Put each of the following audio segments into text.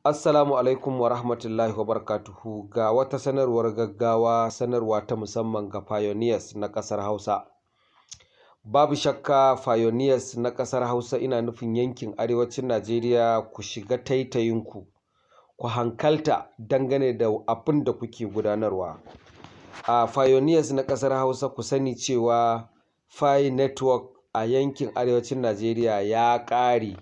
Assalamu alaikum wa rahmatullahi wa barakatuhu. Ga wata sanarwar gaggawa, sanarwa ta musamman ga pioneers na ƙasar Hausa. Babu shakka pioneers na ƙasar Hausa, ina nufin yankin arewacin Najeriya, ku shiga taitayinku, ku hankalta dangane da abin da kuke gudanarwa. A pioneers na ƙasar Hausa, ku sani cewa Pi network a yankin arewacin Najeriya ya ƙare.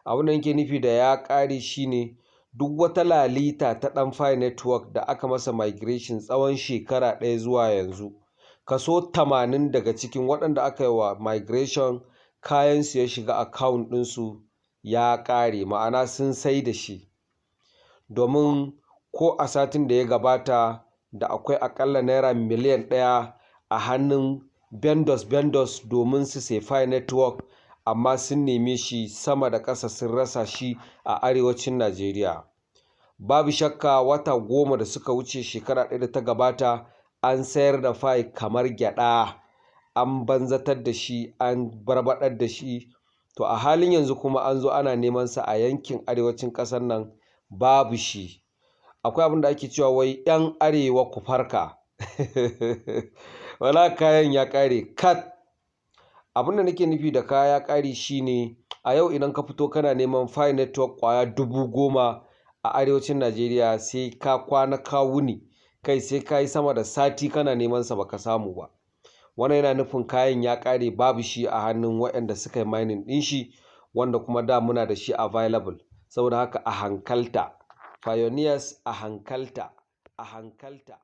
Abin da nake nufi da ya ƙare shine duk wata lalita ta ɗan Pi network da aka masa migration tsawon shekara ɗaya zuwa yanzu, kaso 80 daga cikin waɗanda aka yi wa migration kayansu ya shiga account ɗinsu ya ƙare, ma'ana sun sai da shi. Domin ko a satin da ya gabata da akwai aƙalla naira miliyan 1 a hannun vendors domin su sai Pi network, amma sun neme shi sama da ƙasa sun rasa shi a arewacin Najeriya. Babu shakka wata 10 da suka wuce, shekara ɗaya da ta gabata, an sayar da Pi kamar gyaɗa, an banzatar da shi, an barbaɗar da shi. To a halin yanzu kuma an zo ana neman sa a yankin arewacin ƙasar nan, babu shi. Akwai abin da ake cewa wai 'yan arewa ku farka. Wala kayan ya ƙare kat. Abin da nake nufi da kaya ya ƙare shine, a yau idan ka fito kana neman Pi network ƙwaya 10,000 a arewacin Najeriya, sai ka kwana ka wuni, kai sai ka yi sama da sati kana neman sa baka samu ba. Wannan yana nufin kayan ya ƙare, babu shi a hannun waɗanda suka yi mining ɗin shi, wanda kuma da muna da shi available. Saboda haka a hankalta, pioneers a hankalta, a hankalta.